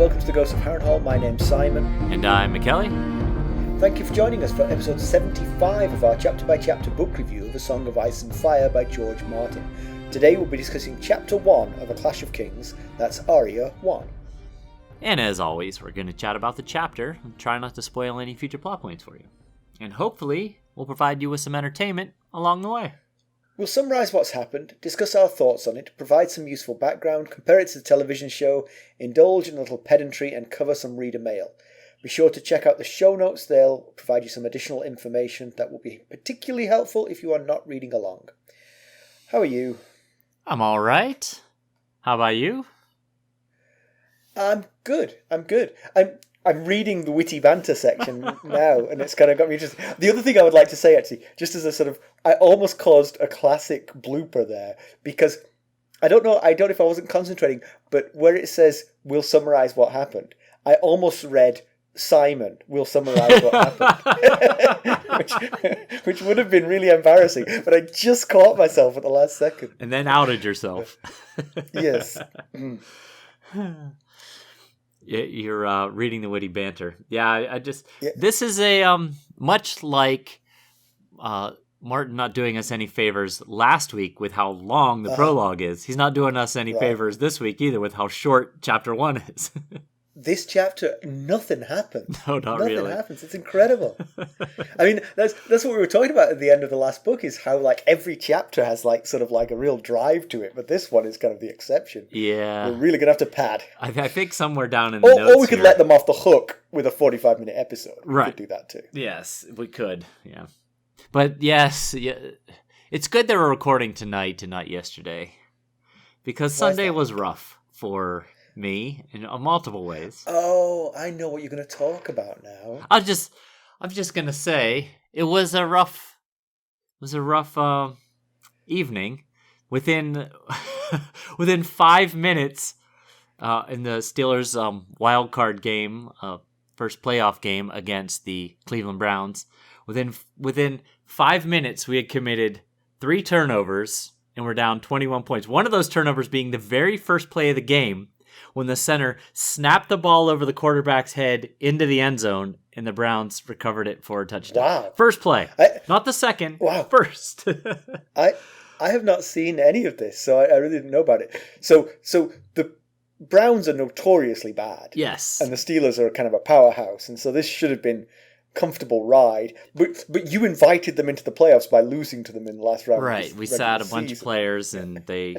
welcome to the Ghost of Harrenhal. My name's Simon. And I'm McKelly. Thank you for joining us for episode 75 of our chapter-by-chapter book review of A Song of Ice and Fire by George Martin. Today we'll be discussing chapter 1 of A Clash of Kings, that's Arya 1. And as always, we're going to chat about the chapter and try not to spoil any future plot points for you. And hopefully, we'll provide you with some entertainment along the way. We'll summarise what's happened, discuss our thoughts on it, provide some useful background, compare it to the television show, indulge in a little pedantry, and cover some reader mail. Be sure to check out the show notes, they'll provide you some additional information that will be particularly helpful if you are not reading along. How are you? I'm alright. How about you? I'm good. I'm reading the witty banter section now, and it's kind of got me just... The other thing I would like to say, actually, just as a sort of... I almost caused a classic blooper there, because I don't know if I wasn't concentrating, but where it says, we'll summarise what happened, I almost read, Simon will summarise what happened. which would have been really embarrassing, but I just caught myself at the last second. And then outed yourself. Yes. You're reading the witty banter. Yeah, This is a, much like Martin not doing us any favors last week with how long the prologue is. He's not doing us any favors this week either with how short chapter 1 is. This chapter, nothing happens. No, nothing really. happens. It's incredible. I mean, that's what we were talking about at the end of the last book, is how like every chapter has like sort of like a real drive to it, but this one is kind of the exception. Yeah. We're really going to have to pad. I think somewhere down in the notes or we could let them off the hook with a 45-minute episode. We could do that too. Yes, we could. Yeah. But yes, it's good that we're recording tonight and not yesterday, because Sunday was rough for me in multiple ways. Oh, I know what you're going to talk about now. I'm just going to say it was a rough evening. Within 5 minutes in the Steelers wild card game, first playoff game against the Cleveland Browns, within 5 minutes we had committed 3 turnovers and we're down 21 points. One of those turnovers being the very first play of the game, when the center snapped the ball over the quarterback's head into the end zone, and the Browns recovered it for a touchdown. Wow. First play. Not the second. Wow. First. I have not seen any of this, so I really didn't know about it. So the Browns are notoriously bad. Yes. And the Steelers are kind of a powerhouse, and so this should have been comfortable ride. But you invited them into the playoffs by losing to them in the last round. Right. We sat a bunch of players, and they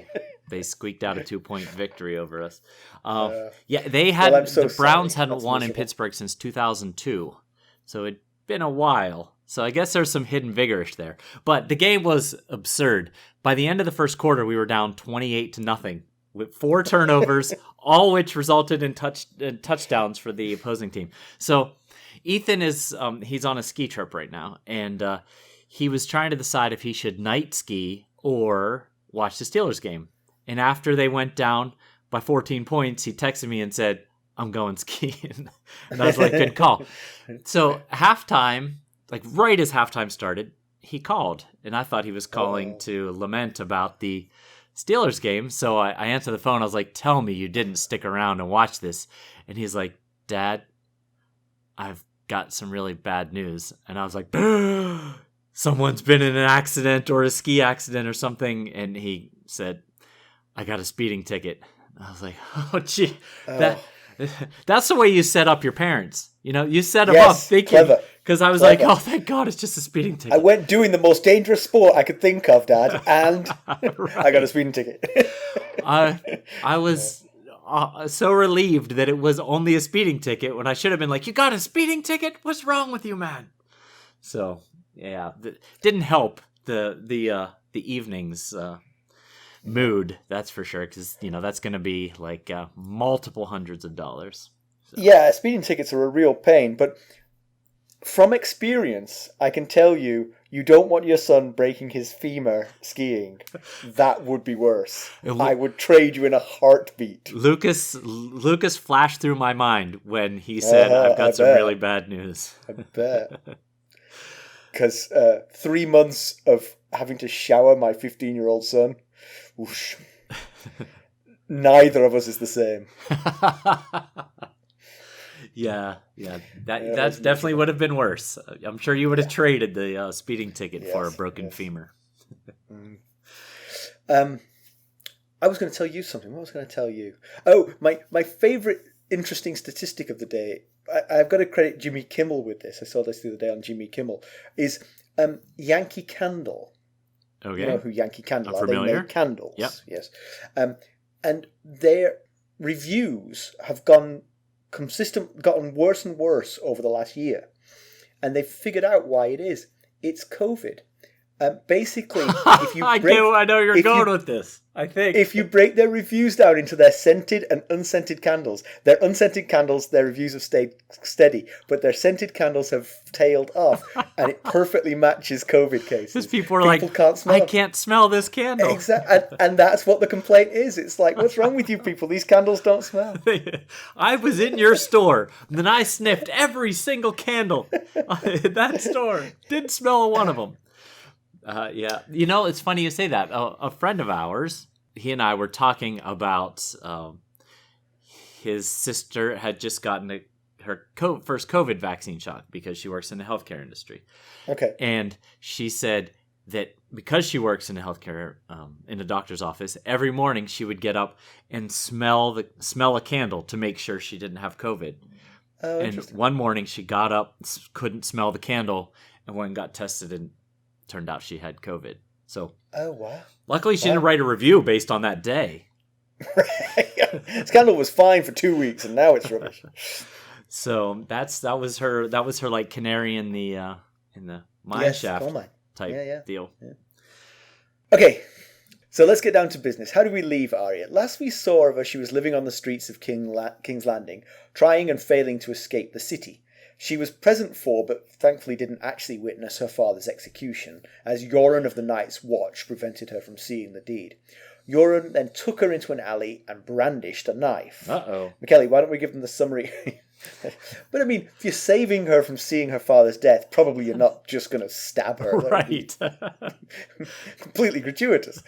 squeaked out a 2-point victory over us. They had the Browns hadn't won in Pittsburgh since 2002, so it'd been a while. So I guess there's some hidden vigorish there. But the game was absurd. By the end of the first quarter, we were down 28-0 with 4 turnovers, all which resulted in touchdowns for the opposing team. So Ethan is he's on a ski trip right now, and he was trying to decide if he should night ski or watch the Steelers game. And after they went down by 14 points, he texted me and said, I'm going skiing. And I was like, good call. So halftime, like right as halftime started, he called. And I thought he was calling to lament about the Steelers game. So I answered the phone. I was like, tell me you didn't stick around and watch this. And he's like, Dad, I've got some really bad news. And I was like, someone's been in an accident or a ski accident or something. And he said, I got a speeding ticket. I was like, oh, gee, that's the way you set up your parents. You know, you set them up thinking, because I was like, oh, thank God, it's just a speeding ticket. I went doing the most dangerous sport I could think of, Dad, and I got a speeding ticket. I was so relieved that it was only a speeding ticket when I should have been like, you got a speeding ticket? What's wrong with you, man? So, yeah, didn't help the evening's mood, that's for sure, because that's going to be like multiple hundreds of dollars. So. Yeah, speeding tickets are a real pain, but from experience, I can tell you, you don't want your son breaking his femur skiing. That would be worse. I would trade you in a heartbeat. Lucas flashed through my mind when he said, I've got some really bad news. I bet. Because 3 months of having to shower my 15-year-old son, whoosh. Neither of us is the same. That definitely would have been worse. I'm sure you would have traded the speeding ticket for a broken femur. I was going to tell you something. What was I going to tell you? Oh, my favorite interesting statistic of the day. I've got to credit Jimmy Kimmel with this. I saw this the other day on Jimmy Kimmel. Is Yankee Candle. Okay. You know who Yankee Candle are? Familiar. They make candles. Yep. Yes. And their reviews have gotten worse and worse over the last year. And they've figured out why it is. It's COVID. Basically, if you break, I know you're going with this. I think if you break their reviews down into their scented and unscented candles, their unscented candles, their reviews have stayed steady, but their scented candles have tailed off, and it perfectly matches COVID cases. Because people can't smell. I can't smell this candle. Exactly, and that's what the complaint is. It's like, what's wrong with you people? These candles don't smell. I was in your store, and then I sniffed every single candle in that store. Didn't smell one of them. Yeah. You know, it's funny you say that. A friend of ours, he and I were talking about his sister had just gotten her first COVID vaccine shot because she works in the healthcare industry. Okay. And she said that because she works in the healthcare, in a doctor's office, every morning she would get up and smell a candle to make sure she didn't have COVID. Oh, and one morning she got up, couldn't smell the candle, and went and got tested, and turned out she had COVID. So, oh wow! Luckily, she didn't write a review based on that day. This candle was fine for 2 weeks, and now it's rubbish. So that was her like canary in the mine shaft type deal. Yeah. Okay, so let's get down to business. How do we leave Arya? Last we saw of her, she was living on the streets of King's Landing, trying and failing to escape the city. She was present for, but thankfully didn't actually witness her father's execution, as Yoren of the Night's Watch prevented her from seeing the deed. Yoren then took her into an alley and brandished a knife. Uh-oh. McKelly, why don't we give them the summary? But I mean, if you're saving her from seeing her father's death, probably you're not just going to stab her. Right. Completely gratuitous.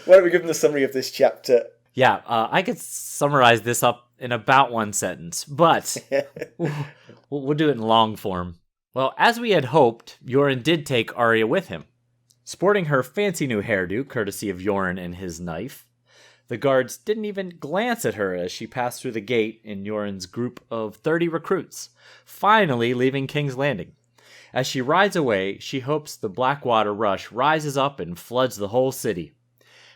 Why don't we give them the summary of this chapter? Yeah, I could summarize this up in about one sentence, but we'll do it in long form. Well, as we had hoped, Yoren did take Arya with him. Sporting her fancy new hairdo, courtesy of Yoren and his knife, the guards didn't even glance at her as she passed through the gate in Yoren's group of 30 recruits, finally leaving King's Landing. As she rides away, she hopes the Blackwater rush rises up and floods the whole city.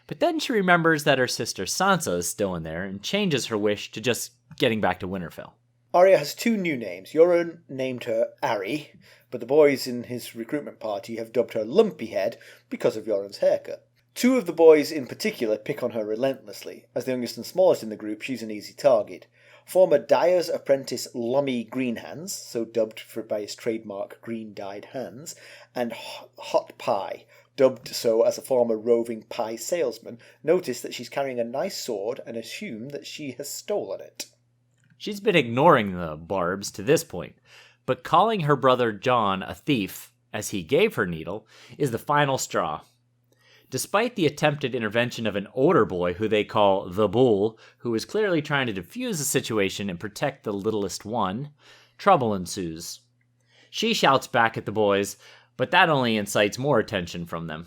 But then she remembers that her sister Sansa is still in there and changes her wish to just getting back to Winterfell. Arya has 2 new names. Yoren named her Arya, but the boys in his recruitment party have dubbed her Lumpyhead because of Yoren's haircut. 2 of the boys in particular pick on her relentlessly. As the youngest and smallest in the group, she's an easy target. Former dyer's apprentice Lummy Greenhands, so dubbed by his trademark green-dyed hands, and Hot Pie, dubbed so as a former roving pie salesman, notice that she's carrying a nice sword and assume that she has stolen it. She's been ignoring the barbs to this point, but calling her brother Jon a thief, as he gave her needle, is the final straw. Despite the attempted intervention of an older boy who they call the Bull, who is clearly trying to defuse the situation and protect the littlest one, trouble ensues. She shouts back at the boys, but that only incites more attention from them.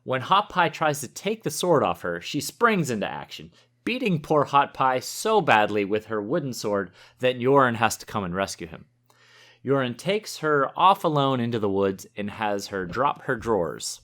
When Hot Pie tries to take the sword off her, she springs into action, beating poor Hot Pie so badly with her wooden sword that Yoren has to come and rescue him. Yoren takes her off alone into the woods and has her drop her drawers.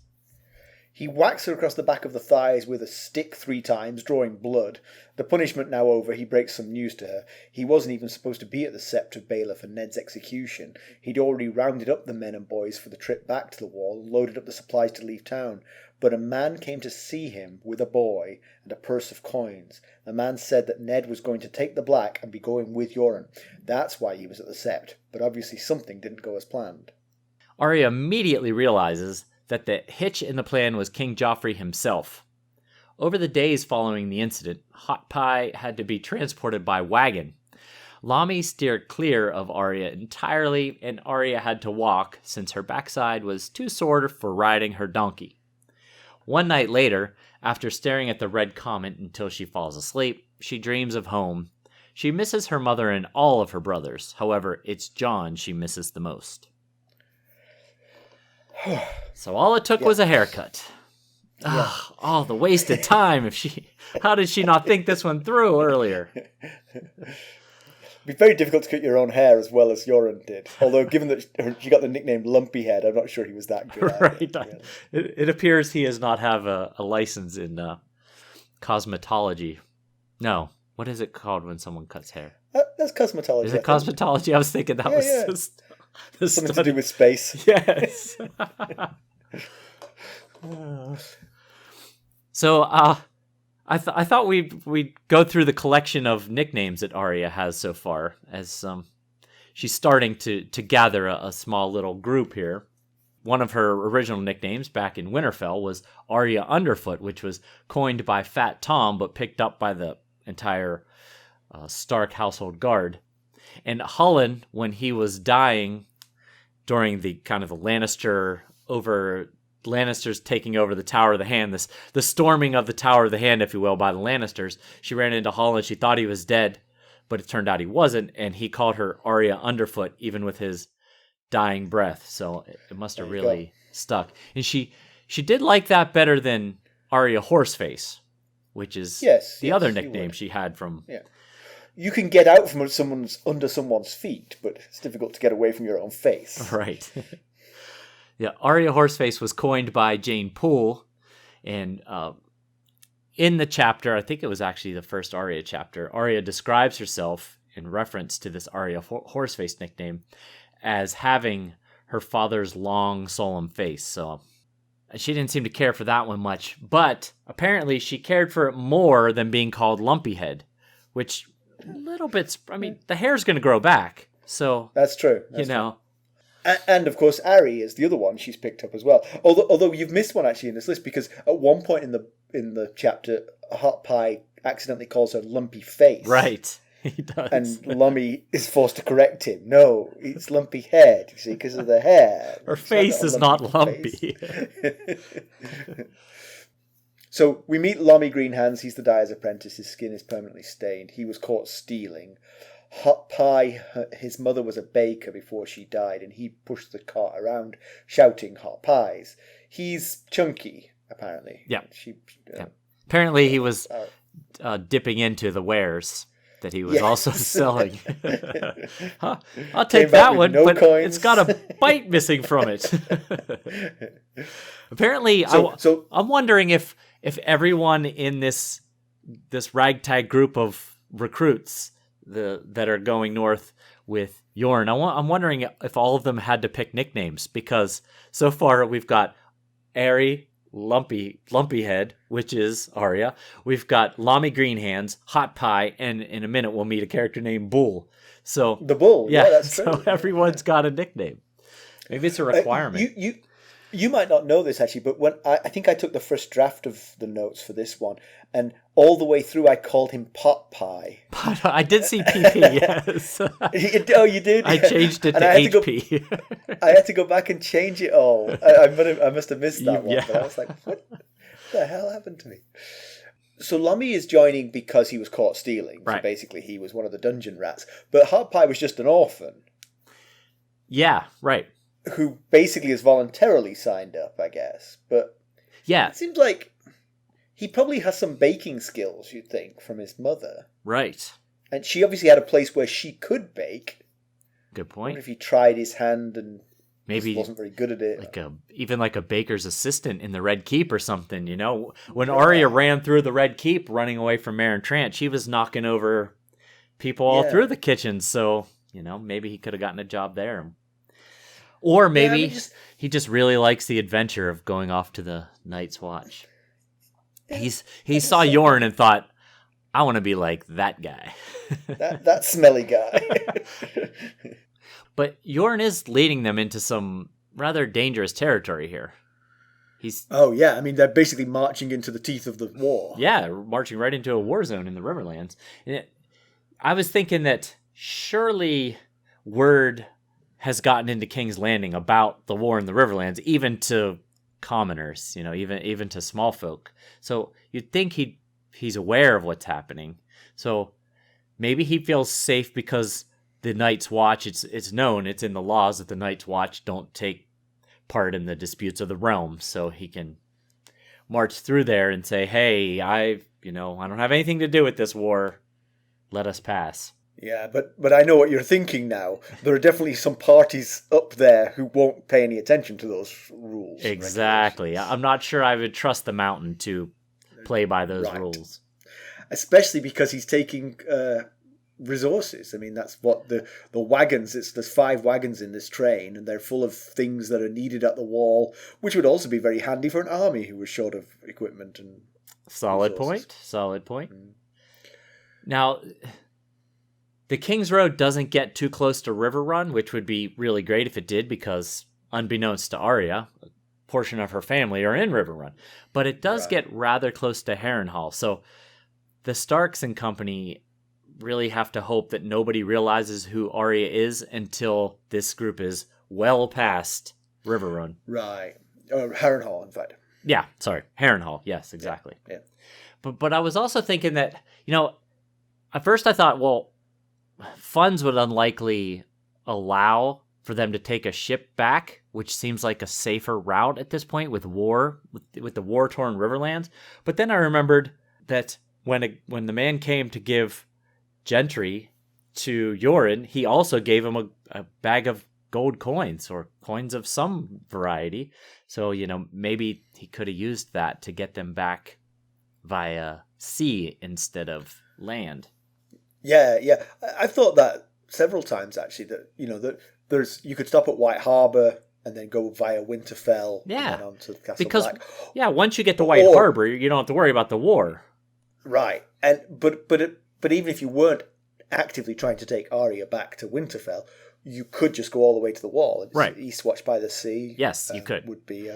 He whacks her across the back of the thighs with a stick 3 times, drawing blood. The punishment now over, he breaks some news to her. He wasn't even supposed to be at the Sept of Baelor for Ned's execution. He'd already rounded up the men and boys for the trip back to the Wall and loaded up the supplies to leave town. But a man came to see him with a boy and a purse of coins. The man said that Ned was going to take the Black and be going with Yoren. That's why he was at the Sept, but obviously something didn't go as planned. Arya immediately realizes that the hitch in the plan was King Joffrey himself. Over the days following the incident, Hot Pie had to be transported by wagon. Lami steered clear of Arya entirely, and Arya had to walk since her backside was too sore for riding her donkey. One night later, after staring at the red comet until she falls asleep, she dreams of home. She misses her mother and all of her brothers. However, it's Jon she misses the most. So all it took was a haircut. Yeah. Oh, the wasted time. How did she not think this one through earlier? It'd be very difficult to cut your own hair as well as Yoren did. Although, given that she got the nickname Lumpy Head, I'm not sure he was that good at right. it. Really. It appears he does not have a license in cosmetology. No. What is it called when someone cuts hair? That's cosmetology. Is it cosmetology? I was thinking that was something to do with space. Yes. So, I thought we'd go through the collection of nicknames that Arya has so far, as she's starting to gather a small little group here. One of her original nicknames back in Winterfell was Arya Underfoot, which was coined by Fat Tom, but picked up by the entire Stark household guard. And Hullen, when he was dying during the kind of the Lannisters taking over the Tower of the Hand, the storming of the Tower of the Hand, if you will, by the Lannisters, she ran into Hullen. She thought he was dead, but it turned out he wasn't, and he called her Arya Underfoot, even with his dying breath. So it must have really stuck. And she did like that better than Arya Horseface, which is the other nickname she had from... Yeah. You can get out from under someone's feet, but it's difficult to get away from your own face. Right. Yeah, Arya Horseface was coined by Jane Poole, and in the chapter, I think it was actually the first Arya chapter, Arya describes herself in reference to this Arya Horseface nickname as having her father's long, solemn face. So she didn't seem to care for that one much, but apparently she cared for it more than being called Lumpy Head, which a little bit, I mean, the hair's going to grow back. So that's true. That's true. And of course, Arya is the other one she's picked up as well. Although you've missed one actually in this list, because at one point in the chapter, Hot Pie accidentally calls her Lumpy Face. Right, he does. And Lummy is forced to correct him. No, it's Lumpy Head. You see, because of the hair. Her face is not lumpy. So we meet Lummy Greenhands. He's the dyer's apprentice. His skin is permanently stained. He was caught stealing. Hot Pie, his mother was a baker before she died, and he pushed the cart around shouting hot pies. He's chunky, apparently. Yeah. Apparently he was dipping into the wares that he was also selling. I'll take that one, but coins. It's got a bite missing from it. Apparently, I'm wondering if everyone in this ragtag group of recruits that are going north with Yoren, I'm wondering if all of them had to pick nicknames, because so far we've got Airy, Lumpy Head, which is Arya. We've got Lommy Greenhands, Hot Pie, and in a minute we'll meet a character named Bull. So the Bull, yeah, that's true. So everyone's got a nickname. Maybe it's a requirement. You might not know this actually, but when I think I took the first draft of the notes for this one, and all the way through I called him Pot Pie. I did see PP, yes. Oh, you did? I changed it to HP. I had to go back and change it all. I must have missed that one, but I was like, what the hell happened to me? So Lummy is joining because he was caught stealing. Right. So basically he was one of the dungeon rats. But Hot Pie was just an orphan. Yeah, right. Who basically is voluntarily signed up, I guess. But yeah, it seems like he probably has some baking skills, you'd think, from his mother. Right. And she obviously had a place where she could bake. Good point. I wonder if he tried his hand and maybe wasn't very good at it. Even like a baker's assistant in the Red Keep or something, you know? When Arya ran through the Red Keep running away from Mare and Trant, she was knocking over people all through the kitchen. So, you know, maybe he could have gotten a job there. Or maybe he just really likes the adventure of going off to the Night's Watch. He saw Yoren and thought, I want to be like that guy. that smelly guy. But Yoren is leading them into some rather dangerous territory here. I mean, they're basically marching into the teeth of the war. Yeah, marching right into a war zone in the Riverlands. I was thinking that surely word has gotten into King's Landing about the war in the Riverlands, even to commoners, you know, even to small folk. So you'd think he's aware of what's happening. So maybe he feels safe because the Night's Watch, it's known, it's in the laws that the Night's Watch don't take part in the disputes of the realm, so he can march through there and say, hey, I don't have anything to do with this war. Let us pass. Yeah, but I know what you're thinking now. There are definitely some parties up there who won't pay any attention to those rules. Exactly. I'm not sure I would trust the Mountain to play by those rules. Especially because he's taking resources. I mean, that's what the wagons, there's 5 wagons in this train, and they're full of things that are needed at the wall, which would also be very handy for an army who was short of equipment and Solid point. Now, the King's Road doesn't get too close to River Run, which would be really great if it did, because unbeknownst to Arya, a portion of her family are in River Run. But it does get rather close to Harrenhal, so the Starks and company really have to hope that nobody realizes who Arya is until this group is well past River Run. Right. Harrenhal, in fact. Yeah, sorry. Harrenhal. Yes, exactly. Yeah. But I was also thinking that, at first I thought, well, funds would unlikely allow for them to take a ship back, which seems like a safer route at this point with the war-torn Riverlands. But then I remembered that when the man came to give Gendry to Yoren, he also gave him a bag of gold coins, or coins of some variety. So, maybe he could have used that to get them back via sea instead of land. Yeah. I've thought that several times, actually, that, that you could stop at White Harbour and then go via Winterfell and then on to Castle Black. Yeah, once you get to White Harbour, you don't have to worry about the war. Right. But even if you weren't actively trying to take Arya back to Winterfell, you could just go all the way to the wall. Right. Eastwatch by the Sea. Yes, you could. Would be,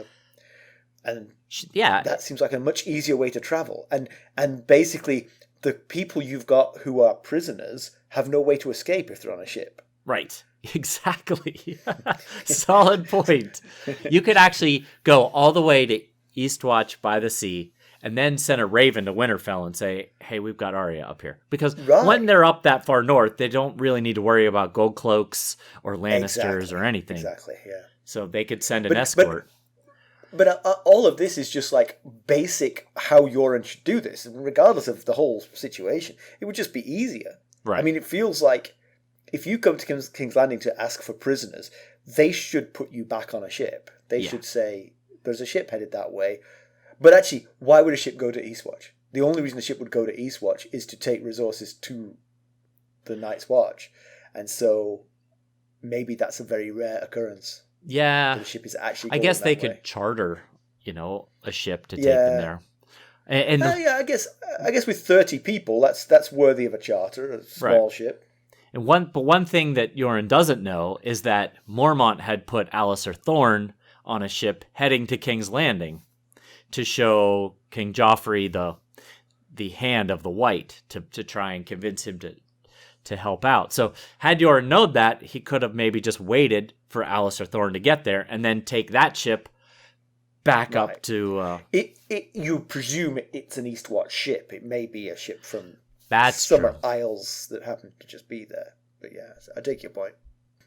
that seems like a much easier way to travel. And basically, the people you've got who are prisoners have no way to escape if they're on a ship. Right. Exactly. Solid point. You could actually go all the way to Eastwatch by the Sea, and then send a raven to Winterfell and say, hey, we've got Arya up here. Because when they're up that far north, they don't really need to worry about gold cloaks or Lannisters or anything. Exactly, yeah. So they could send an escort. But all of this is just like basic how Yoren should do this. And regardless of the whole situation, it would just be easier. Right. I mean, it feels like if you come to King's Landing to ask for prisoners, they should put you back on a ship. They should say, there's a ship headed that way. But actually, why would a ship go to Eastwatch? The only reason a ship would go to Eastwatch is to take resources to the Night's Watch. And so maybe that's a very rare occurrence. Yeah. The ship is actually I guess they could charter, a ship to take them there. And I guess with 30 people, that's worthy of a charter, a small ship. And one thing that Yoren doesn't know is that Mormont had put Alliser Thorne on a ship heading to King's Landing to show King Joffrey the hand of the White to try and convince him to help out. So had Yoren known that, he could have maybe just waited for Alliser Thorne to get there and then take that ship back up to... You presume it's an Eastwatch ship. It may be a ship from Summer Isles that happen to just be there. But yeah, I take your point.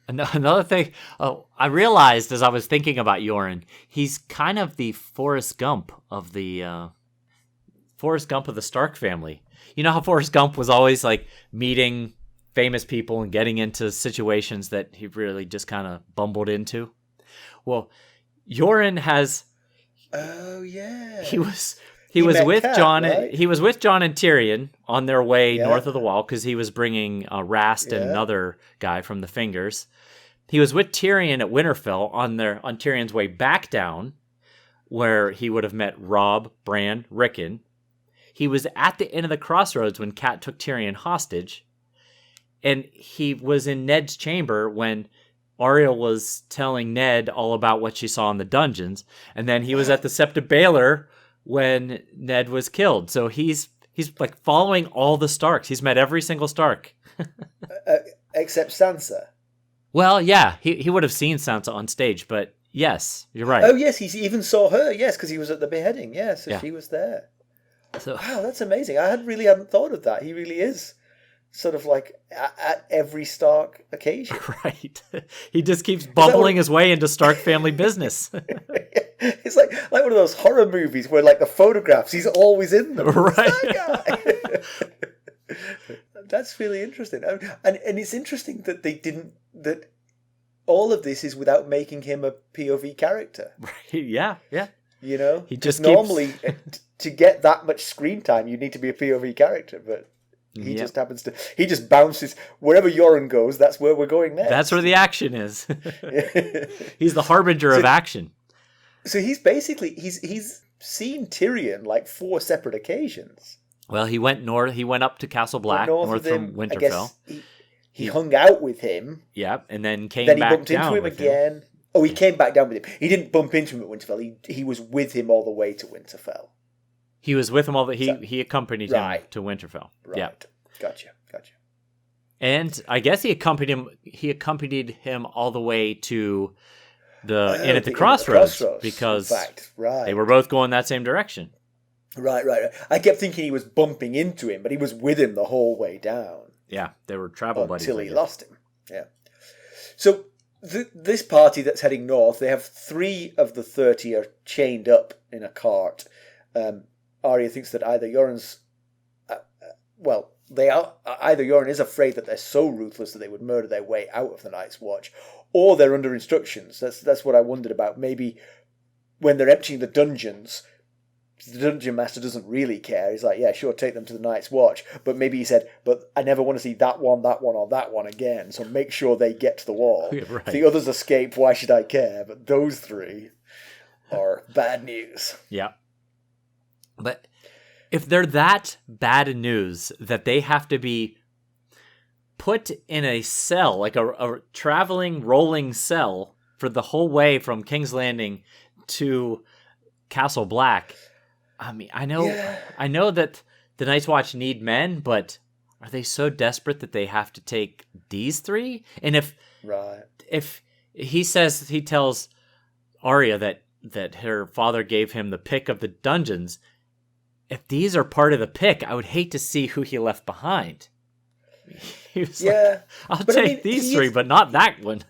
Another thing, I realized as I was thinking about Yoren, he's kind of the Forrest Gump of the Stark family. You know how Forrest Gump was always like meeting famous people and getting into situations that he really just kind of bumbled into? Well, Yoren has... Oh yeah. He was with Jon. Right? He was with Jon and Tyrion on their way north of the Wall because he was bringing Rast and another guy from the Fingers. He was with Tyrion at Winterfell on Tyrion's way back down, where he would have met Robb, Bran, Rickon. He was at the end of the crossroads when Cat took Tyrion hostage, and he was in Ned's chamber when Arya was telling Ned all about what she saw in the dungeons, and then he was at the Sept of Baelor when Ned was killed. So he's like following all the Starks. He's met every single Stark. Except Sansa. Well, yeah, he would have seen Sansa on stage, but yes, you're right. Oh, yes, he even saw her, yes, because he was at the beheading, she was there. So, wow, that's amazing. I really hadn't thought of that. He really is sort of like at every Stark occasion. Right. He just keeps bumbling his way into Stark family business. It's like one of those horror movies where, like, the photographs, he's always in them. Right. That guy. That's really interesting. And it's interesting that that all of this is without making him a POV character. Right. Yeah. You know? He just normally, to get that much screen time, you need to be a POV character, but he just happens to... He just bounces... Wherever Yoren goes, that's where we're going next. That's where the action is. He's the harbinger of action. So he's basically... He's seen Tyrion, like, 4 separate occasions. Well, he went north. He went up to Castle Black, north from Winterfell. He hung out with him. Yeah, and then came back down. Then he bumped into him again. Oh, he came back down with him. He didn't bump into him at Winterfell. He was with him all the way to Winterfell. He was with him all the... He accompanied him to Winterfell. Right. Yeah. Gotcha. And I guess he accompanied him all the way to the inn at the crossroads, because they were both going that same direction. Right. I kept thinking he was bumping into him, but he was with him the whole way down. Yeah, they were travel buddies. Until he lost him. Yeah. So this party that's heading north, they have 3 of the 30 are chained up in a cart. Arya thinks that either Yoren's... either Yoren is afraid that they're so ruthless that they would murder their way out of the Night's Watch, or they're under instructions. That's what I wondered about. Maybe when they're emptying the dungeons, the dungeon master doesn't really care. He's like, yeah, sure, take them to the Night's Watch. But maybe he said, but I never want to see that one, or that one again, so make sure they get to the wall. Yeah, right. If the others escape, why should I care? But those 3 are bad news. Yeah. But if they're that bad news that they have to be put in a cell, like a traveling, rolling cell, for the whole way from King's Landing to Castle Black, I mean, I know that the Night's Watch need men, but are they so desperate that they have to take these 3? And if he tells Arya that her father gave him the pick of the dungeons, if these are part of the pick, I would hate to see who he left behind. He was like, I'll take these 3, but not that one.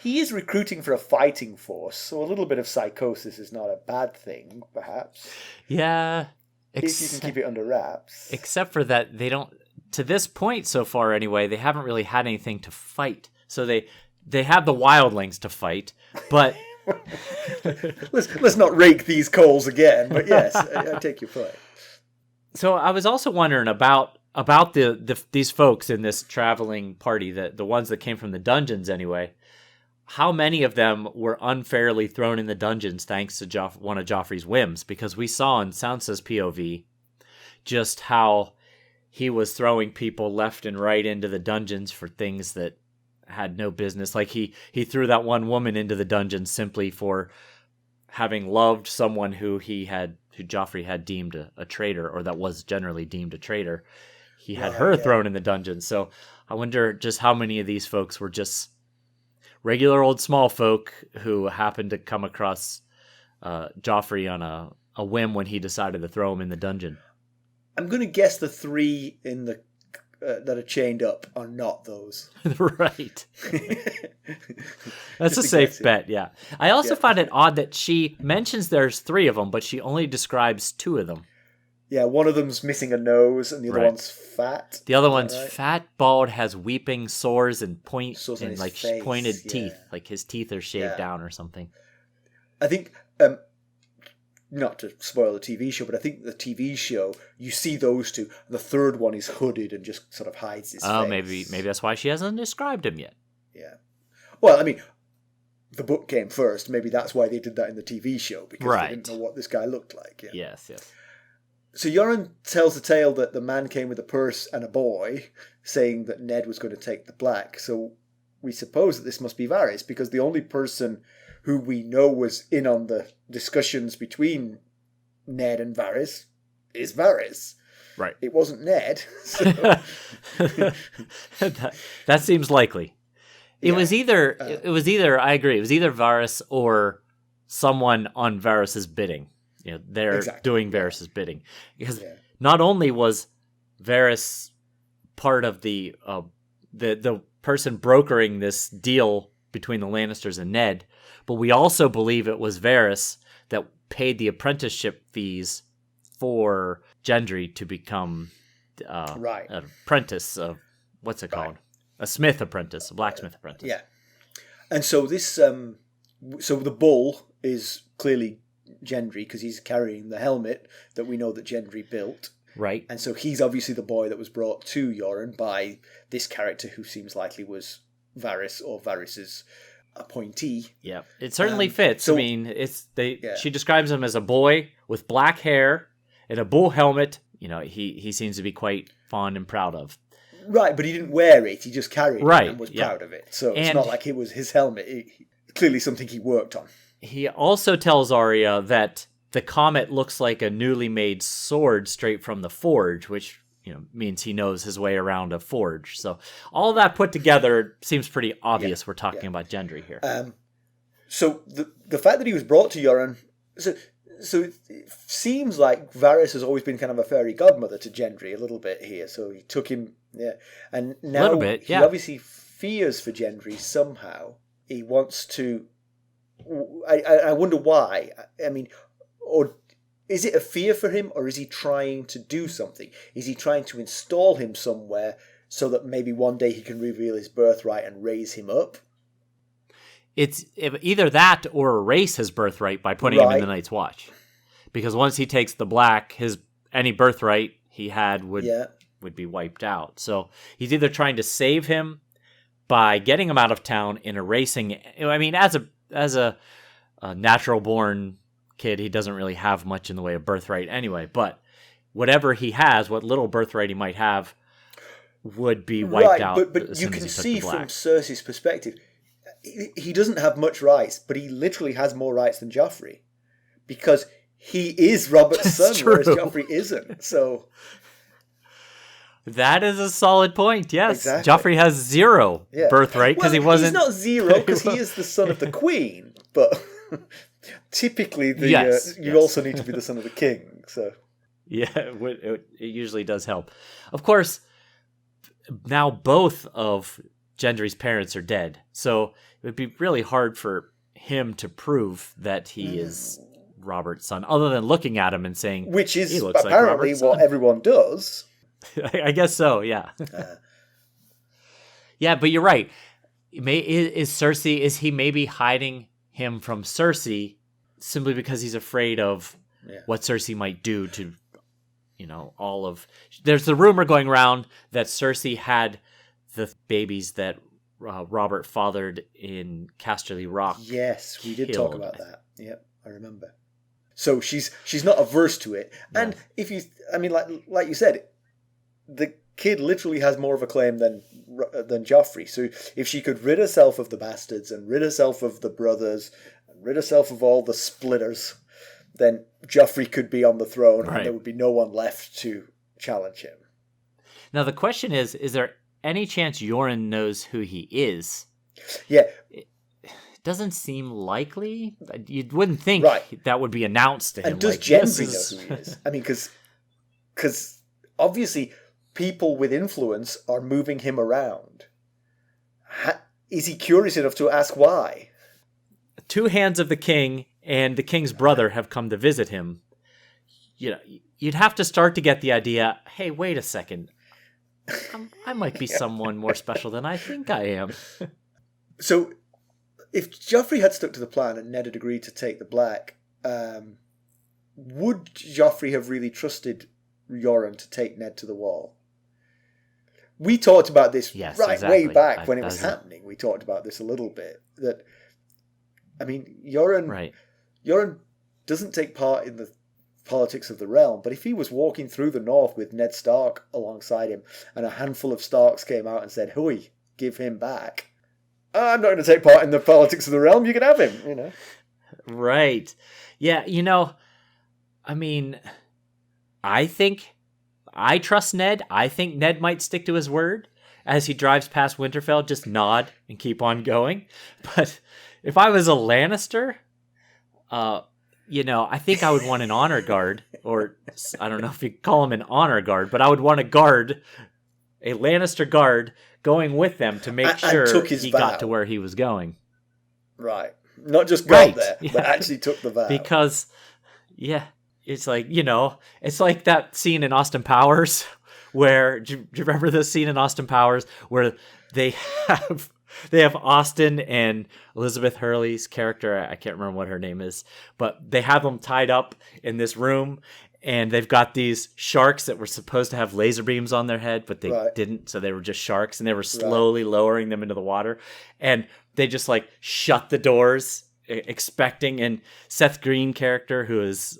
He is recruiting for a fighting force, so a little bit of psychosis is not a bad thing, perhaps. Yeah. If you can keep it under wraps. Except for that they don't, to this point so far anyway, they haven't really had anything to fight. So they have the wildlings to fight, but... let's not rake these coals again, but yes, I take your point. So I was also wondering about these folks in this traveling party, the ones that came from the dungeons anyway. How many of them were unfairly thrown in the dungeons thanks to one of Joffrey's whims? Because we saw in Sansa's POV just how he was throwing people left and right into the dungeons for things that had no business. Like he threw that one woman into the dungeon simply for having loved someone who Joffrey had deemed a traitor, or that was generally deemed a traitor. He had her thrown in the dungeon. So I wonder just how many of these folks were just regular old small folk who happened to come across Joffrey on a whim when he decided to throw him in the dungeon. I'm going to guess the 3 in the that are chained up are not those. Right. That's a safe bet, yeah. I also find it odd that she mentions there's 3 of them, but she only describes 2 of them. Yeah, one of them's missing a nose, and the other one's fat. The other one's fat, bald, has weeping sores and like face, pointed teeth. Like his teeth are shaved down or something. I think, not to spoil the TV show, but I think the TV show, you see those 2. The third one is hooded and just sort of hides his face. Oh, maybe that's why she hasn't described him yet. Yeah. Well, I mean, the book came first. Maybe that's why they did that in the TV show, because they didn't know what this guy looked like. Yeah. Yes. So Yoren tells the tale that the man came with a purse and a boy, saying that Ned was going to take the Black. So we suppose that this must be Varys, because the only person who we know was in on the discussions between Ned and Varys is Varys. Right. It wasn't Ned. So. that seems likely. It was either I agree. It was either Varys or someone on Varys's bidding. You know, they're doing Varys's bidding, because not only was Varys part of the person brokering this deal between the Lannisters and Ned, but we also believe it was Varys that paid the apprenticeship fees for Gendry to become an apprentice of, what's it called? A smith apprentice, a blacksmith apprentice. Yeah. And so this, so the bull is clearly Gendry because he's carrying the helmet that we know that Gendry built. Right. And so he's obviously the boy that was brought to Yoren by this character who seems likely was Varys or Varys's appointee. Yeah, it certainly fits. So, I mean, she describes him as a boy with black hair and a bull helmet. You know, he seems to be quite fond and proud of. Right, but he didn't wear it. He just carried it and was proud of it. So it's not like it was his helmet. Clearly something he worked on. He also tells Arya that the comet looks like a newly made sword straight from the forge, which means he knows his way around a forge. So all that put together seems pretty obvious. We're talking about Gendry here. So the fact that he was brought to Yoren, so it seems like Varys has always been kind of a fairy godmother to Gendry a little bit here. So he took him, and now he obviously fears for Gendry somehow. He wants to. I wonder why. I mean, or is it a fear for him, or is he trying to do something? Is he trying to install him somewhere so that maybe one day he can reveal his birthright and raise him up? It's either that or erase his birthright by putting him in the Night's Watch. Because once he takes the black, any birthright he had would be wiped out. So he's either trying to save him by getting him out of town and erasing. I mean, as a natural born kid, he doesn't really have much in the way of birthright anyway. But whatever he has, what little birthright he might have, would be wiped out. But you can see from Cersei's perspective, he doesn't have much rights, but he literally has more rights than Joffrey, because he is Robert's son, whereas Joffrey isn't. So that is a solid point. Yes, exactly. Joffrey has zero birthright because he wasn't. He's not zero because he is the son of the queen, but typically you also need to be the son of the king. So it usually does help. Of course, now both of Gendry's parents are dead, so it would be really hard for him to prove that he is Robert's son, other than looking at him and saying, which is apparently like what everyone does. I guess so, yeah. Yeah, but you're right. Is he maybe hiding him from Cersei simply because he's afraid of what Cersei might do to, there's the rumor going around that Cersei had the babies that Robert fathered in Casterly Rock. Yes, we did talk about that. Yep, I remember. So she's not averse to it, and like you said, the kid literally has more of a claim than Joffrey. So if she could rid herself of the bastards and rid herself of the brothers and rid herself of all the splitters, then Joffrey could be on the throne, and there would be no one left to challenge him. Now the question is there any chance Yoren knows who he is? Yeah. It doesn't seem likely. You wouldn't think that would be announced to him. And does Gendry know who he is? I mean, because obviously people with influence are moving him around. Is he curious enough to ask why? Two hands of the king and the king's brother have come to visit him. You'd have to start to get the idea, hey, wait a second. I might be someone more special than I think I am. So, if Joffrey had stuck to the plan and Ned had agreed to take the black, would Joffrey have really trusted Yoren to take Ned to the wall? We talked about this way back when it was happening. We talked about this a little bit. That, I mean, Yoren doesn't take part in the politics of the realm, but if he was walking through the north with Ned Stark alongside him and a handful of Starks came out and said, "Hooey, give him back," I'm not going to take part in the politics of the realm, you can have him, Right. Yeah, I mean, I trust Ned. I think Ned might stick to his word. As he drives past Winterfell, just nod and keep on going. But if I was a Lannister, I think I would want an honor guard, or I don't know if you call him an honor guard, but I would want a guard a Lannister guard going with them to make sure he got to where he was going. Right. Not just got there, but actually took the vow. Because, it's like, it's like that scene in Austin Powers where, do you remember this scene in Austin Powers where they have Austin and Elizabeth Hurley's character, I can't remember what her name is, but they have them tied up in this room, and they've got these sharks that were supposed to have laser beams on their head, but they didn't, so they were just sharks, and they were slowly lowering them into the water, and they just like shut the doors, expecting, and Seth Green character, who is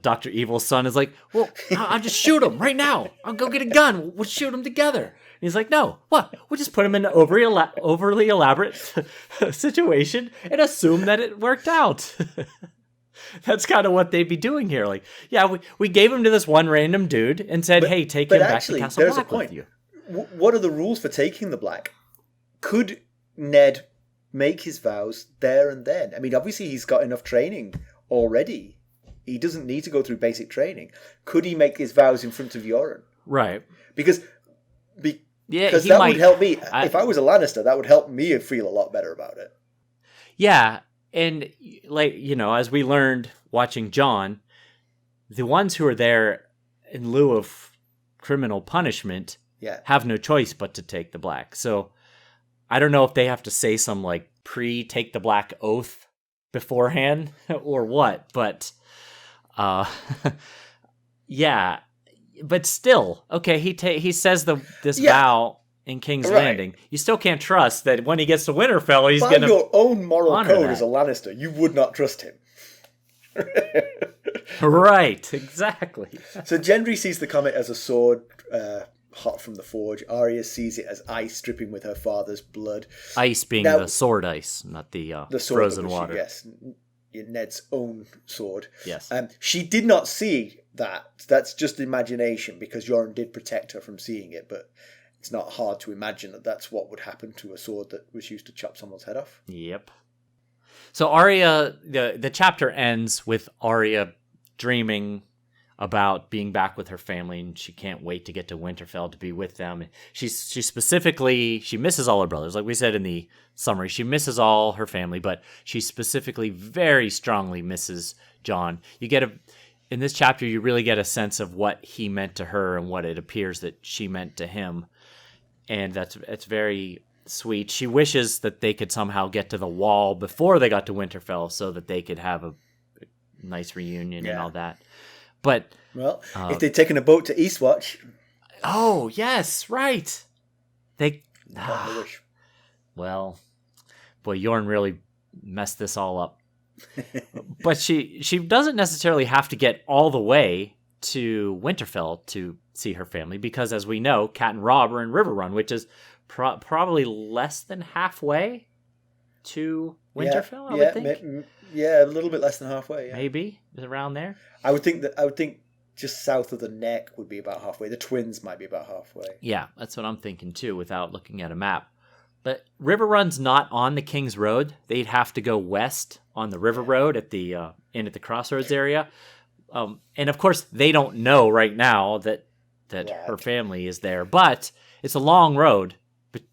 Dr. Evil's son, is like, well, I'll just shoot him right now. I'll go get a gun. We'll shoot him together. And he's like, no, what? We'll just put him in an overly elaborate situation and assume that it worked out. That's kind of what they'd be doing here. Like, we gave him to this one random dude and said, hey, take him back to Castle Black with you. What are the rules for taking the Black? Could Ned make his vows there and then? I mean, obviously he's got enough training already. He doesn't need to go through basic training. Could he make his vows in front of Yoren? Right. Because that would help me. If I was a Lannister, that would help me feel a lot better about it. Yeah, and like, as we learned watching Jon, the ones who are there in lieu of criminal punishment have no choice but to take the Black. So I don't know if they have to say some like pre-take the Black oath beforehand or what, but but still, okay, he says this vow in King's Landing. You still can't trust that when he gets to Winterfell, he's going to your own moral code as a Lannister, you would not trust him. Right, exactly. So Gendry sees the comet as a sword hot from the forge. Arya sees it as ice dripping with her father's blood. Ice being the sword ice, not the frozen water. Yes, Ned's own sword. Yes. She did not see that. That's just imagination, because Yoren did protect her from seeing it, but it's not hard to imagine that that's what would happen to a sword that was used to chop someone's head off. Yep. So Arya, the chapter ends with Arya dreaming about being back with her family, and she can't wait to get to Winterfell to be with them. She misses all her brothers. Like we said in the summary, she misses all her family, but she specifically very strongly misses Jon. In this chapter, you really get a sense of what he meant to her and what it appears that she meant to him. And it's very sweet. She wishes that they could somehow get to the Wall before they got to Winterfell so that they could have a nice reunion and all that. But if they'd taken a boat to Eastwatch. Oh, yes, right. I wish. Well, boy, Yoren really messed this all up. But she doesn't necessarily have to get all the way to Winterfell to see her family, because as we know, Cat and Robb are in Riverrun, which is probably less than halfway to Winterfell, I would think. A little bit less than halfway. Yeah. Maybe around there. I would think just south of the Neck would be about halfway. The Twins might be about halfway. Yeah, that's what I'm thinking too, without looking at a map. But Riverrun's not on the King's Road. They'd have to go west on the River Road at the Crossroads area. And of course, they don't know right now that her family is there. But it's a long road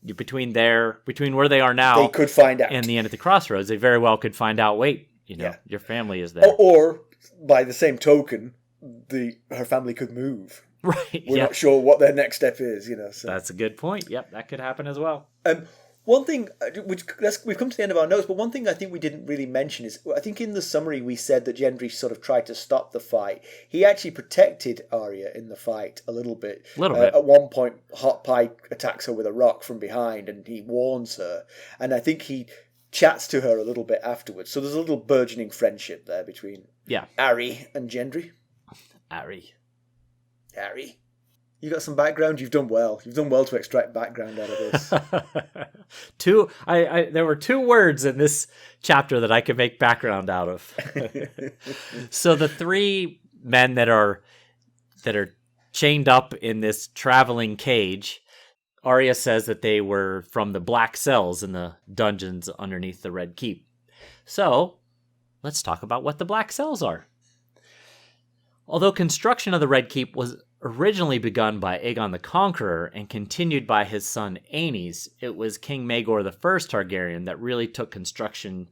between where they are now. They could find out. And the end at the Crossroads. They very well could find out, wait, your family is there. Or by the same token, her family could move. Right. We're not sure what their next step is, So. That's a good point. Yep, that could happen as well. One thing, we've come to the end of our notes, but one thing I think we didn't really mention is, I think in the summary we said that Gendry sort of tried to stop the fight. He actually protected Arya in the fight a little bit. At one point, Hot Pie attacks her with a rock from behind, and he warns her. And I think he chats to her a little bit afterwards. So there's a little burgeoning friendship there between Arya and Gendry. Arya. You got some background? You've done well. You've done well to extract background out of this. There were 2 words in this chapter that I could make background out of. So the 3 men that are chained up in this traveling cage, Arya says that they were from the Black Cells in the dungeons underneath the Red Keep. So let's talk about what the Black Cells are. Although construction of the Red Keep was originally begun by Aegon the Conqueror and continued by his son Aenys, it was King Maegor I Targaryen that really took construction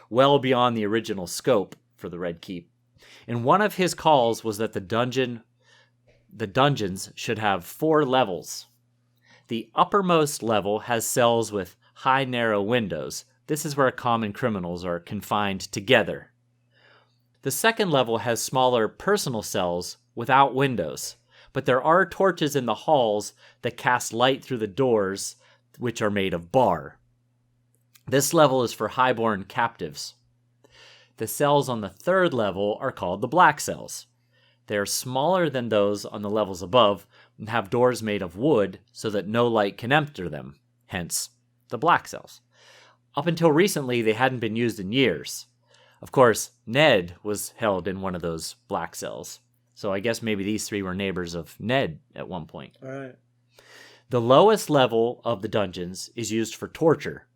well beyond the original scope for the Red Keep. And one of his calls was that the dungeons should have 4 levels. The uppermost level has cells with high, narrow windows. This is where common criminals are confined together. The second level has smaller personal cells without windows, but there are torches in the halls that cast light through the doors, which are made of bar. This level is for highborn captives. The cells on the third level are called the black cells. They are smaller than those on the levels above and have doors made of wood so that no light can enter them, hence the black cells. Up until recently, they hadn't been used in years. Of course, Ned was held in one of those black cells, so I guess maybe these 3 were neighbors of Ned at one point. All right. The lowest level of the dungeons is used for torture,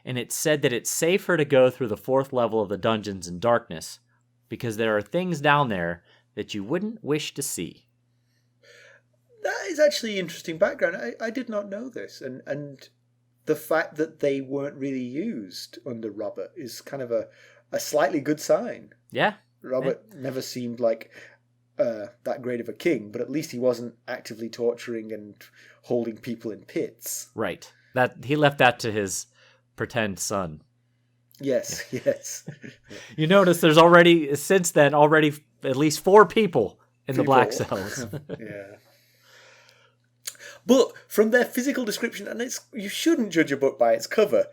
and it's said that it's safer to go through the 4th level of the dungeons in darkness because there are things down there that you wouldn't wish to see. That is actually interesting background. I did not know this, and the fact that they weren't really used under Robert is kind of a slightly good sign. Yeah. Robert never seemed like that great of a king, but at least he wasn't actively torturing and holding people in pits. Right. That he left that to his pretend son. Yes, yes. You notice there's already, since then, at least 4 people in the black cells. Yeah. But from their physical description, and you shouldn't judge a book by its cover,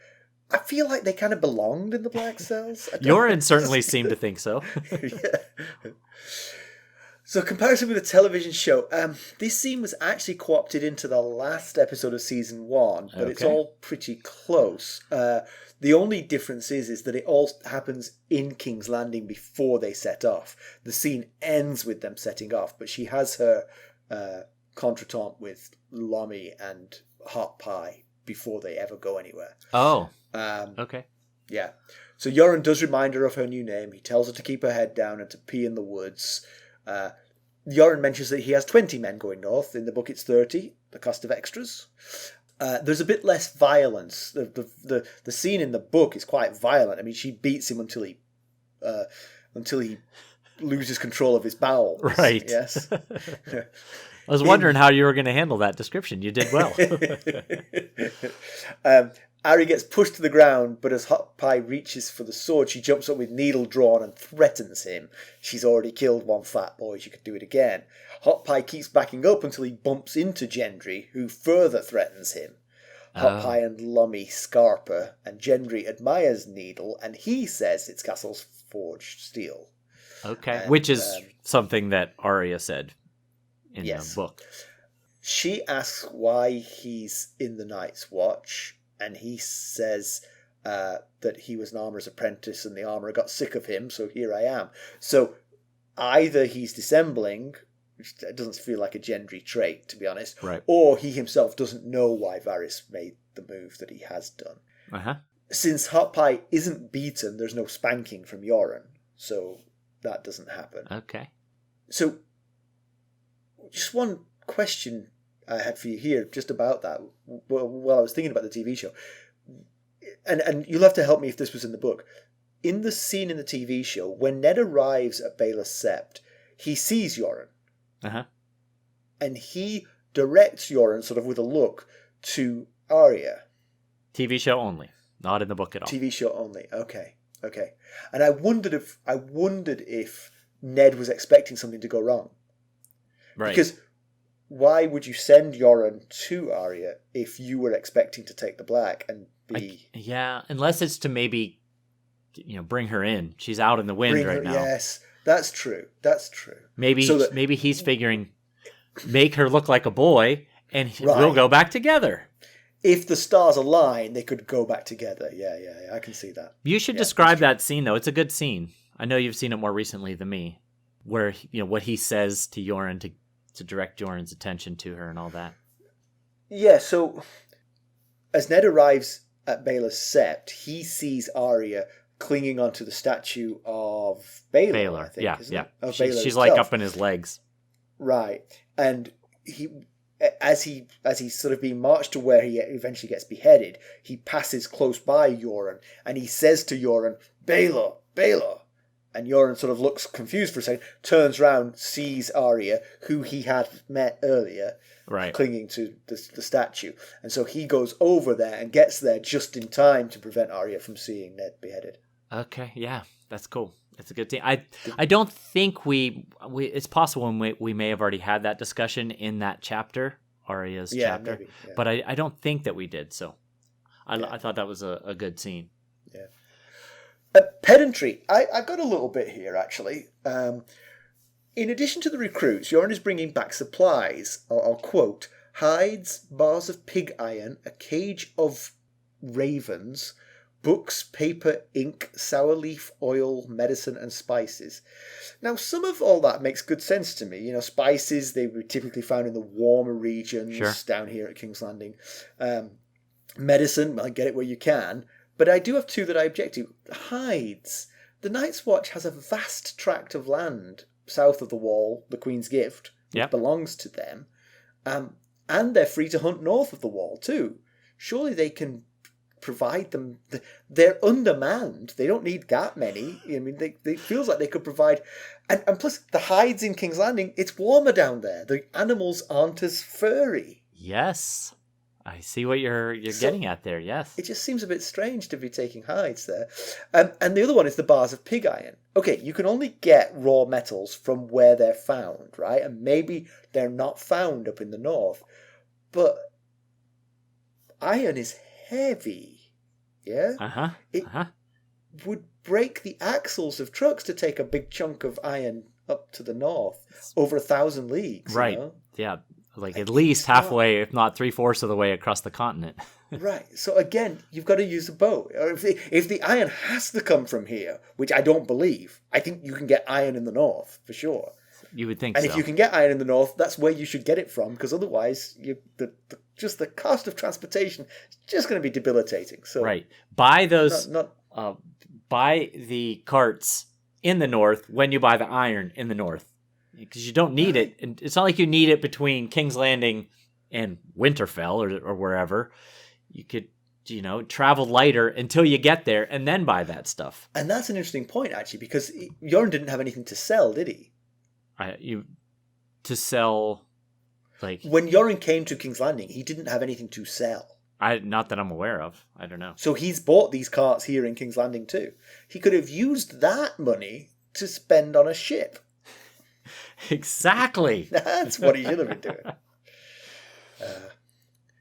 I feel like they kind of belonged in the black cells. Yoren certainly seemed to think so. Yeah. So, comparison with the television show, this scene was actually co-opted into the last episode of season 1, but It's all pretty close. The only difference is that it all happens in King's Landing before they set off. The scene ends with them setting off, but she has her contretemps with Lommy and Hot Pie before they ever go anywhere. Oh, okay. Yeah. So Yoren does remind her of her new name. He tells her to keep her head down and to pee in the woods. Yoren mentions that he has 20 men going north. In the book, it's 30, the cost of extras. There's a bit less violence. The scene in the book is quite violent. I mean, she beats him until he loses control of his bowels. Right. Yes. I was wondering how you were going to handle that description. You did well. Arya gets pushed to the ground, but as Hot Pie reaches for the sword, she jumps up with needle drawn and threatens him. She's already killed one fat boy, she could do it again. Hot Pie keeps backing up until he bumps into Gendry, who further threatens him. Hot Pie and Lummy scarp her, and Gendry admires Needle, and he says it's Castle's forged steel. Okay, and, which is something that Arya said in the book. She asks why he's in the Night's Watch, and he says that he was an armourer's apprentice and the armourer got sick of him, so here I am. So either he's dissembling, which doesn't feel like a Gendry trait, to be honest, right, or he himself doesn't know why Varys made the move that he has done. Uh-huh. Since Hot Pie isn't beaten, there's no spanking from Yoren, so that doesn't happen. Okay. So, just one question I had for you here, just about that, while I was thinking about the TV show. And you'll have to help me if this was in the book. In the scene in the TV show, when Ned arrives at Baelor Sept, he sees Yoren. Uh-huh. And he directs Yoren sort of with a look to Arya. TV show only, not in the book at all. TV show only. Okay. And I wondered if Ned was expecting something to go wrong. Right. Because why would you send Yoren to Arya if you were expecting to take the black and be... unless it's to maybe, bring her in. She's out in the wind right now. Yes, that's true. Maybe he's figuring, make her look like a boy, and we'll go back together. If the stars align, they could go back together. Yeah, I can see that. You should describe that scene, though. It's a good scene. I know you've seen it more recently than me, where what he says to Yoren to direct Yoren's attention to her and all that. Yeah, so as Ned arrives at Baelor Sept, he sees Arya clinging onto the statue of Baelor, I think, yeah, isn't yeah. it? Of She's Baelor like itself. up in his legs. Right. And as he's sort of being marched to where he eventually gets beheaded, he passes close by Yoren, and he says to Yoren, Baelor, Baelor. And Yoren sort of looks confused for a second, turns around, sees Arya, who he had met earlier, right, clinging to the statue. And so he goes over there and gets there just in time to prevent Arya from seeing Ned beheaded. Okay, yeah, that's cool. It's a good thing. I don't think we it's possible we may have already had that discussion in that chapter, Arya's chapter, maybe, yeah. But I don't think that we did. So I thought that was a good scene. Yeah. Pedantry. I got a little bit here, actually. In addition to the recruits, Yoren is bringing back supplies. I'll quote, hides, bars of pig iron, a cage of ravens, books, paper, ink, sour leaf oil, medicine, and spices. Now, some of all that makes good sense to me. You know, spices, they were typically found in the warmer regions down here at King's Landing. Medicine, I get it where you can. But I do have two that I object to. Hides. The Night's Watch has a vast tract of land south of the Wall, the Queen's Gift, which belongs to them. And they're free to hunt north of the Wall, too. Surely they can provide them. They're undermanned. They don't need that many. I mean, they feels like they could provide. And plus, the hides in King's Landing, it's warmer down there. The animals aren't as furry. Yes. I see what you're getting at there, yes. It just seems a bit strange to be taking hides there. And the other one is the bars of pig iron. Okay, you can only get raw metals from where they're found, right? And maybe they're not found up in the north. But iron is heavy, yeah? It would break the axles of trucks to take a big chunk of iron up to the north, over 1,000 leagues. Right, you know? Yeah. Like at least halfway, if not 3/4 of the way across the continent. Right. So again, you've got to use a boat. Or if the iron has to come from here, which I don't believe, I think you can get iron in the north for sure. You would think and so. And if you can get iron in the north, that's where you should get it from, because otherwise, just the cost of transportation is just going to be debilitating. So right. Buy those. Buy the carts in the north when you buy the iron in the north. Because you don't need it. And it's not like you need it between King's Landing and Winterfell or wherever. You could, travel lighter until you get there and then buy that stuff. And that's an interesting point, actually, because Yoren didn't have anything to sell, did he? To sell, like... When Yoren came to King's Landing, he didn't have anything to sell. Not that I'm aware of. I don't know. So he's bought these carts here in King's Landing too. He could have used that money to spend on a ship. Exactly. That's what he should have been doing.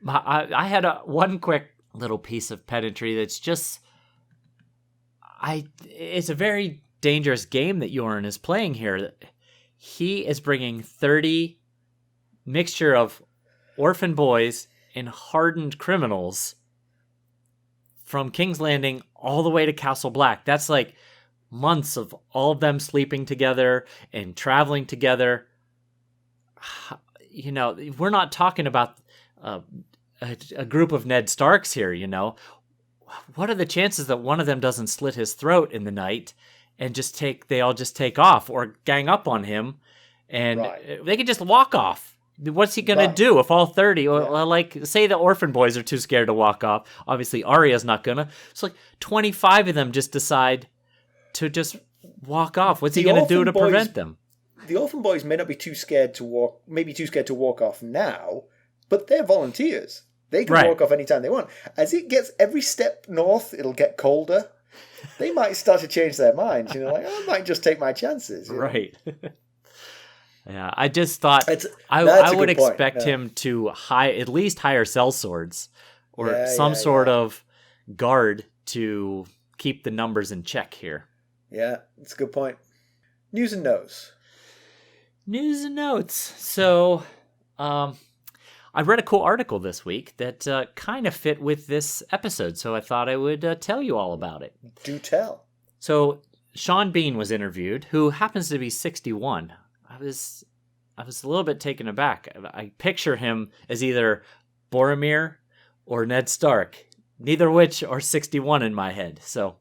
I had one quick little piece of pedantry that's just... It's a very dangerous game that Yoren is playing here. He is bringing 30 mixture of orphan boys and hardened criminals from King's Landing all the way to Castle Black. That's like months of all of them sleeping together and traveling together. We're not talking about a group of Ned Starks here, What are the chances that one of them doesn't slit his throat in the night and they all just take off or gang up on him and they could just walk off? What's he going to do if all 30, say the orphan boys are too scared to walk off. Obviously, Arya's not going to. It's like 25 of them just decide to just walk off. What's he going to do to prevent them? The orphan boys may not be too scared to walk off now, but they're volunteers. They can walk off anytime they want. As it gets every step north, it'll get colder. They might start to change their minds. I might just take my chances. Right. Yeah, I just thought I would expect him to at least hire sellswords or some sort of guard to keep the numbers in check here. Yeah, that's a good point. News and notes. News and notes. So, I read a cool article this week that kind of fit with this episode, so I thought I would tell you all about it. Do tell. So, Sean Bean was interviewed, who happens to be 61. I was a little bit taken aback. I picture him as either Boromir or Ned Stark, neither which are 61 in my head. So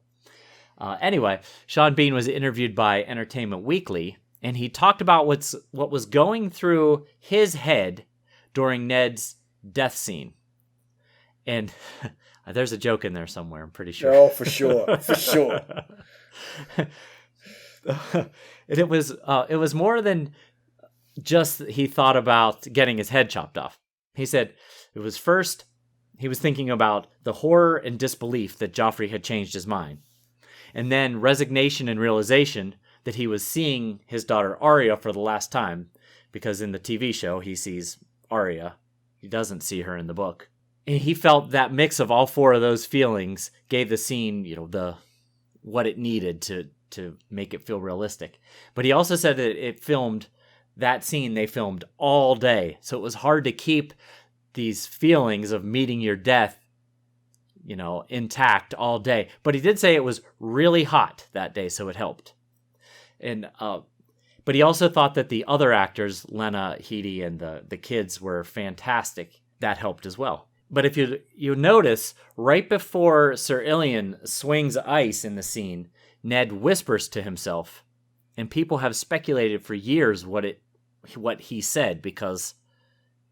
Anyway, Sean Bean was interviewed by Entertainment Weekly, and he talked about what was going through his head during Ned's death scene. And there's a joke in there somewhere, I'm pretty sure. Oh, for sure. For sure. And it was more than just he thought about getting his head chopped off. He said it was first he was thinking about the horror and disbelief that Joffrey had changed his mind. And then resignation and realization that he was seeing his daughter Arya for the last time, because in the TV show he sees Arya. He doesn't see her in the book. And he felt that mix of all four of those feelings gave the scene, what it needed to make it feel realistic. But he also said that that scene they filmed all day. So it was hard to keep these feelings of meeting your death, intact all day. But he did say it was really hot that day, so it helped. And but he also thought that the other actors, Lena Headey and the kids, were fantastic. That helped as well. But if you notice, right before Sir Illian swings ice in the scene, Ned whispers to himself, and people have speculated for years what he said, because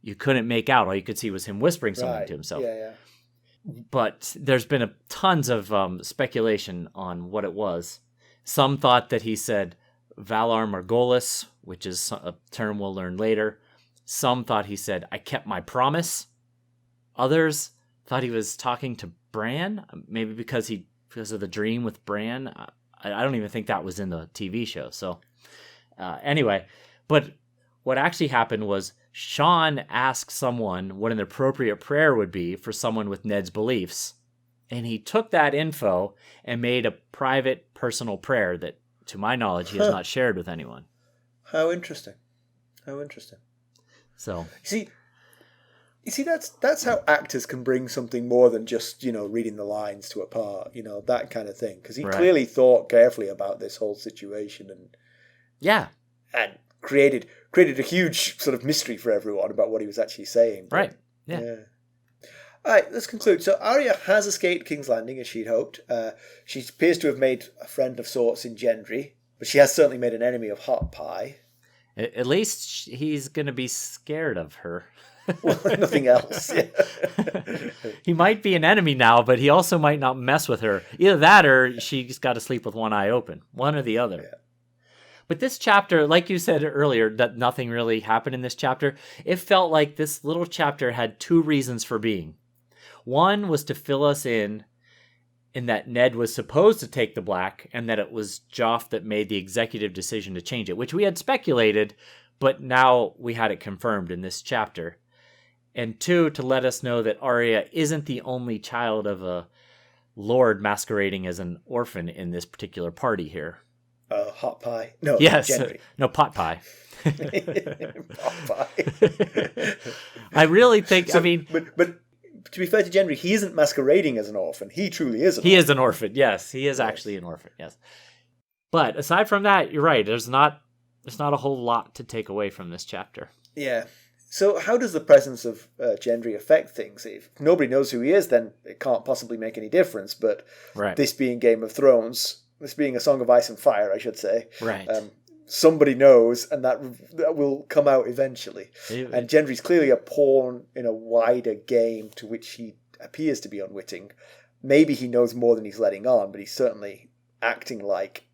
you couldn't make out. All you could see was him whispering something to himself. Yeah. But there's been tons of speculation on what it was. Some thought that he said Valar Morghulis, which is a term we'll learn later. Some thought he said, I kept my promise. Others thought he was talking to Bran, maybe because of the dream with Bran. I don't even think that was in the TV show. So anyway, but what actually happened was Sean asked someone what an appropriate prayer would be for someone with Ned's beliefs. And he took that info and made a private, personal prayer that, to my knowledge, he has not shared with anyone. How interesting. So You see, that's how actors can bring something more than just, reading the lines to a part, that kind of thing. Because he clearly thought carefully about this whole situation and created a huge sort of mystery for everyone about what he was actually saying. Right. Yeah. All right, let's conclude. So Arya has escaped King's Landing, as she'd hoped. She appears to have made a friend of sorts in Gendry, but she has certainly made an enemy of Hot Pie. At least he's going to be scared of her. Well, nothing else. Yeah. He might be an enemy now, but he also might not mess with her. Either that or she's got to sleep with one eye open. One or the other. Yeah. But this chapter, like you said earlier, that nothing really happened in this chapter. It felt like this little chapter had two reasons for being. One was to fill us in that Ned was supposed to take the black and that it was Joff that made the executive decision to change it, which we had speculated, but now we had it confirmed in this chapter. And two, to let us know that Arya isn't the only child of a lord masquerading as an orphan in this particular party here. Hot Pie. No, yes. Gendry. No, Pot Pie. Hot Pie. I really think, But to be fair to Gendry, he isn't masquerading as an orphan. He truly is an orphan. He is an orphan, yes. He is actually an orphan, yes. But aside from that, you're right. There's not a whole lot to take away from this chapter. Yeah. So how does the presence of Gendry affect things? If nobody knows who he is, then it can't possibly make any difference. But this being Game of Thrones, this being a Song of Ice and Fire, I should say, right? Somebody knows, and that will come out eventually. And Gendry's clearly a pawn in a wider game to which he appears to be unwitting. Maybe he knows more than he's letting on, but he's certainly acting like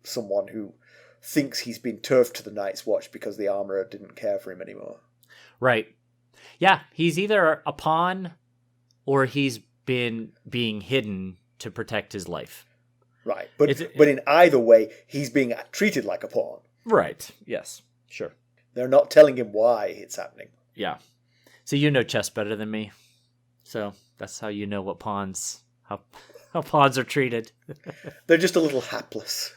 someone who thinks he's been turfed to the Night's Watch because the Armourer didn't care for him anymore. Right. Yeah, he's either a pawn or he's been being hidden to protect his life. Right. But in either way, he's being treated like a pawn. Right. Yes. Sure. They're not telling him why it's happening. Yeah. So you know chess better than me. So that's how you know what pawns, how pawns are treated. They're just a little hapless.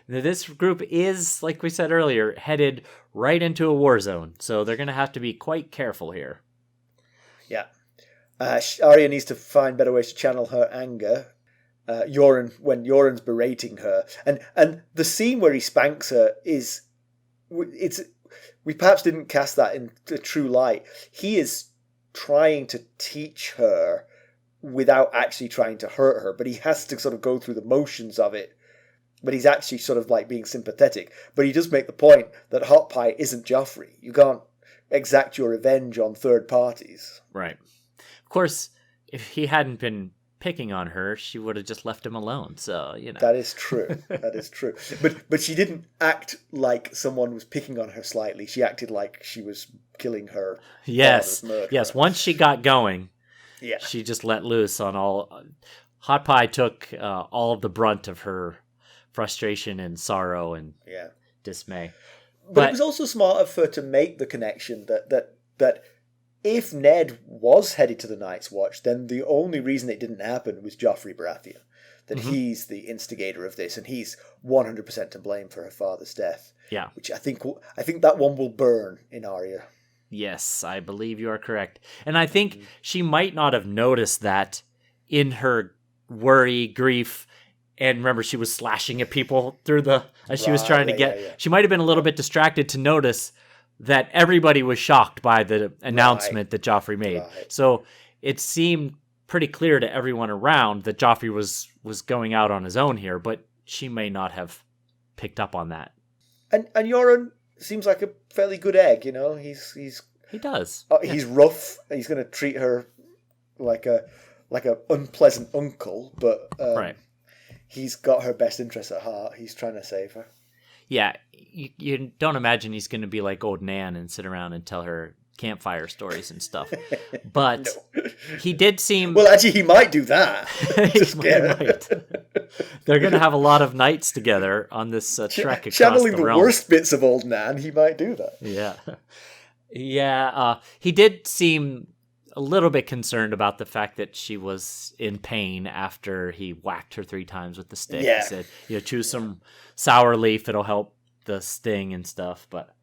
This group is, like we said earlier, headed right into a war zone. So they're going to have to be quite careful here. Yeah. Arya needs to find better ways to channel her anger. When Yoren's berating her. And the scene where he spanks her we perhaps didn't cast that in a true light. He is trying to teach her without actually trying to hurt her, but he has to sort of go through the motions of it. But he's actually sort of like being sympathetic. But he does make the point that Hot Pie isn't Joffrey. You can't exact your revenge on third parties. Right. Of course, if he hadn't been picking on her, she would have just left him alone. So, That is true. That is true. But she didn't act like someone was picking on her slightly. She acted like she was killing her. Yes. Yes. Once she got going, she just let loose on all. Hot Pie took all of the brunt of her frustration and sorrow and dismay. But it was also smart of her to make the connection that if Ned was headed to the Night's Watch, then the only reason it didn't happen was Joffrey Baratheon. That he's the instigator of this, and he's 100% to blame for her father's death. Yeah. Which I think that one will burn in Arya. Yes, I believe you are correct. And I think she might not have noticed that in her worry, grief, and remember she was slashing at people through as she was trying to get... She might have been a little bit distracted to notice that everybody was shocked by the announcement that Joffrey made. Right. So it seemed pretty clear to everyone around that Joffrey was going out on his own here, but she may not have picked up on that. And Yoren seems like a fairly good egg, He does. He's rough. He's going to treat her like a unpleasant uncle, but right. He's got her best interests at heart. He's trying to save her. Yeah, you don't imagine he's going to be like old Nan and sit around and tell her campfire stories and stuff. But he did seem... Well, actually, he might do that. Might. They're going to have a lot of nights together on this trek across channeling the realm. realm. Worst bits of old Nan, he might do that. Yeah. Yeah, he did seem a little bit concerned about the fact that she was in pain after he whacked her 3 times with the stick. Yeah. He said, choose some sour leaf, it'll help the sting and stuff. But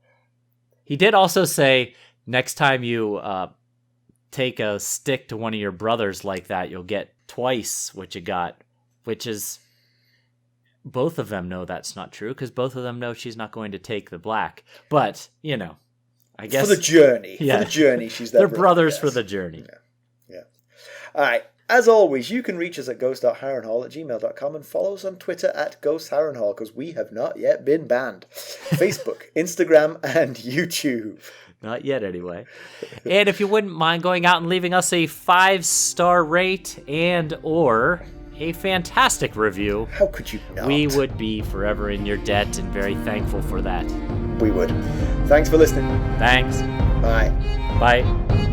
he did also say, next time you take a stick to one of your brothers like that, you'll get twice what you got, which is... Both of them know that's not true, because both of them know she's not going to take the black. But, I guess... For the journey. Yeah. For the journey, she's there. They're brothers for the journey. Yeah. All right. As always, you can reach us at ghost.harrenhal@gmail.com and follow us on Twitter at @GhostHarrenhal, because we have not yet been banned. Facebook, Instagram, and YouTube. Not yet, anyway. And if you wouldn't mind going out and leaving us a 5-star rate and or a fantastic review. How could you not? We would be forever in your debt and very thankful for that. We would. Thanks for listening. Thanks. Bye. Bye.